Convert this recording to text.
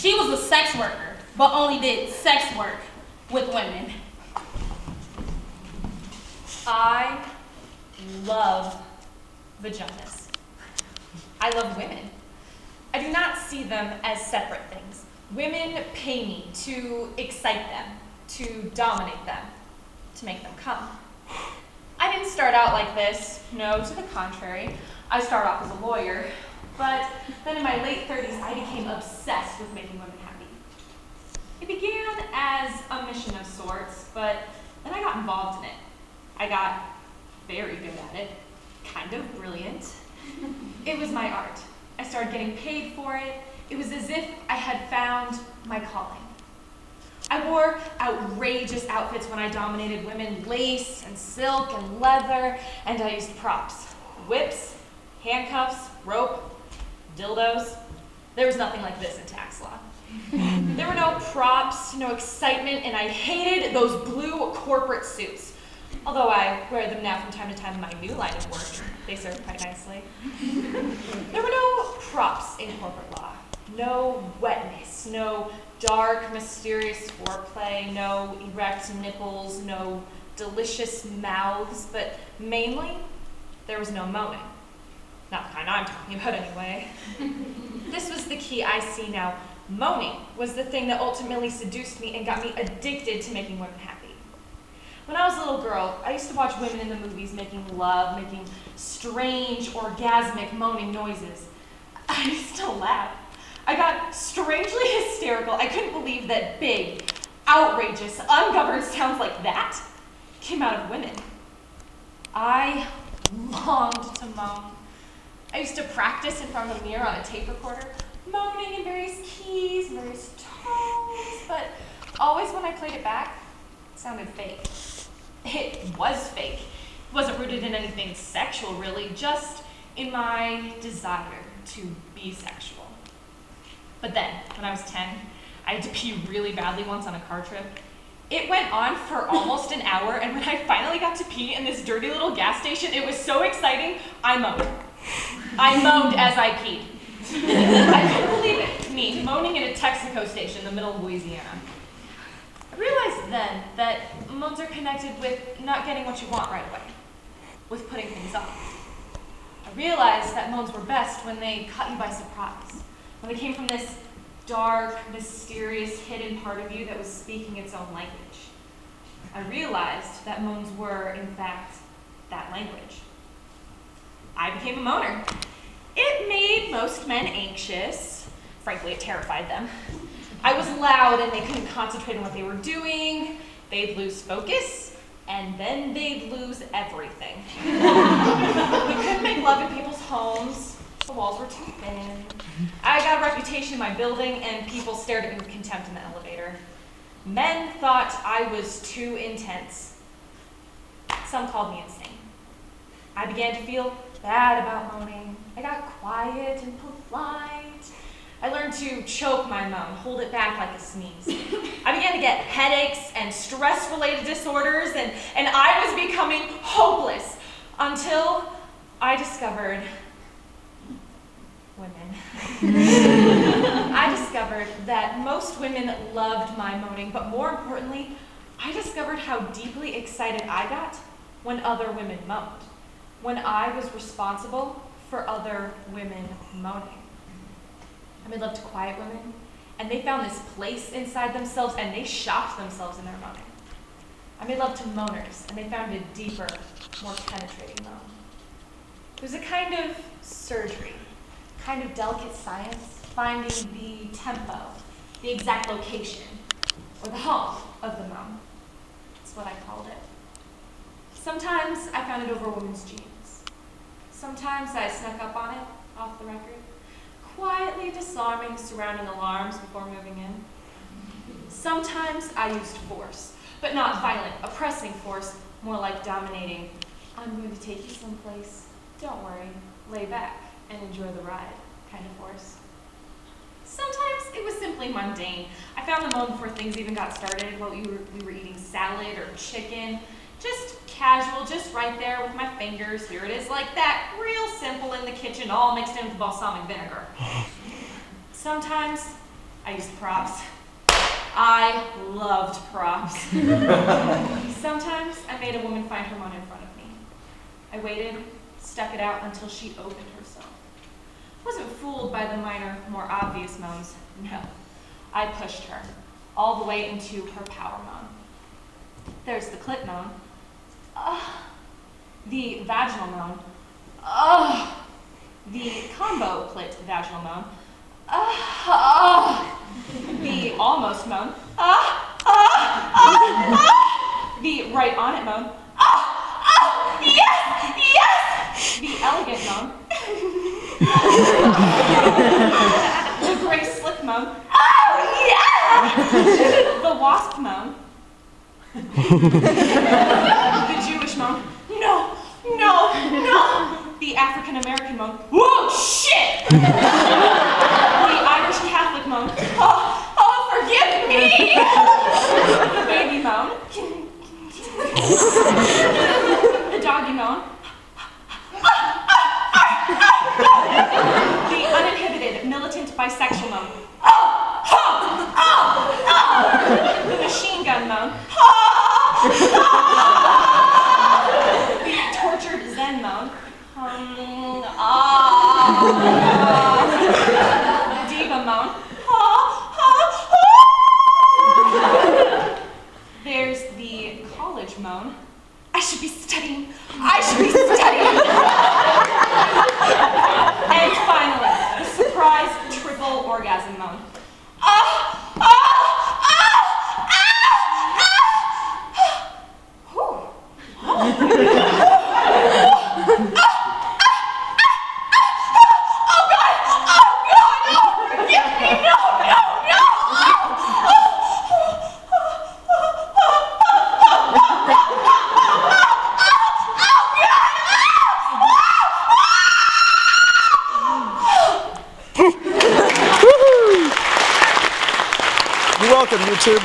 She was a sex worker, but only did sex work with women. I love vaginas. I love women. I do not see them as separate things. Women pay me to excite them, to dominate them, to make them come. I didn't start out like this. No, to the contrary. I started off as a lawyer, but then in my late 30s, I became obsessed with making women happy. It began as a mission of sorts, but then I got involved in it. I got very good at it, kind of brilliant. It was my art. I started getting paid for it. It was as if I had found my calling. I wore outrageous outfits when I dominated women, lace and silk and leather, and I used props. Whips, handcuffs, rope, dildos. There was nothing like this in tax law. There were no props, no excitement, and I hated those blue corporate suits. Although I wear them now from time to time in my new line of work. They serve quite nicely. There were no props in corporate law. No wetness, no dark, mysterious foreplay, no erect nipples, no delicious mouths, but mainly, there was no moaning. Not the kind I'm talking about anyway. This was the key I see now. Moaning was the thing that ultimately seduced me and got me addicted to making women happy. When I was a little girl, I used to watch women in the movies making love, making strange, orgasmic, moaning noises. I used to laugh. I got strangely hysterical. I couldn't believe that big, outrageous, ungoverned sounds like that came out of women. I longed to moan. I used to practice in front of a mirror on a tape recorder, moaning in various keys, various tones, but always when I played it back, it sounded fake. It was fake. It wasn't rooted in anything sexual, really, just in my desire to be sexual. But then, when I was 10, I had to pee really badly once on a car trip. It went on for almost an hour, and when I finally got to pee in this dirty little gas station, it was so exciting, I moaned. I moaned as I peed. I couldn't believe it, me, moaning in a Texaco station in the middle of Louisiana. I realized then that moans are connected with not getting what you want right away, with putting things off. I realized that moans were best when they caught you by surprise, when they came from this dark, mysterious, hidden part of you that was speaking its own language. I realized that moans were, in fact, that language. I became a moaner. It made most men anxious. Frankly, it terrified them. I was loud and they couldn't concentrate on what they were doing. They'd lose focus, and then they'd lose everything. We couldn't make love in people's homes. The walls were too thin. I got a reputation in my building, and people stared at me with contempt in the elevator. Men thought I was too intense. Some called me insane. I began to feel bad about moaning. I got quiet and polite. I learned to choke my moan, hold it back like a sneeze. I began to get headaches and stress-related disorders, and I was becoming hopeless until I discovered women. I discovered that most women loved my moaning, but more importantly, I discovered how deeply excited I got when other women moaned, when I was responsible for other women moaning. I made love to quiet women, and they found this place inside themselves, and they shocked themselves in their moaning. I made love to moaners, and they found a deeper, more penetrating moan. It was a kind of surgery, kind of delicate science, finding the tempo, the exact location, or the home of the moan. That's what I called it. Sometimes I found it over women's jeans. Sometimes I snuck up on it, off the record, quietly disarming the surrounding alarms before moving in. Sometimes I used force, but not violent, oppressing force, more like dominating. I'm going to take you someplace. Don't worry, lay back and enjoy the ride kind of force. Sometimes it was simply mundane. I found the moan before things even got started while we were eating salad or chicken. Just casual, just right there with my fingers. Here it is like that, real simple in the kitchen, all mixed in with balsamic vinegar. Sometimes I used props. I loved props. Sometimes I made a woman find her moan in front of me. I waited, stuck it out until she opened herself. Wasn't fooled by the minor, more obvious moans. No, I pushed her all the way into her power moan. There's the clit moan. The vaginal moan. The combo clit vaginal moan. The almost moan. The right on it moan. Yes! Yes! The elegant moan. The gray slick moan. Oh, yeah! The wasp moan. The Jewish moan. No, no, no! The African American moan. Whoa, shit! The Irish Catholic moan. Oh, forgive me! The baby moan. The doggy moan. The uninhibited, militant, bisexual moan. The machine gun moan. The tortured Zen moan. The diva moan. There's the college moan. I should be studying. I should be studying. And finally, the surprise triple orgasm moan. You're welcome, YouTube.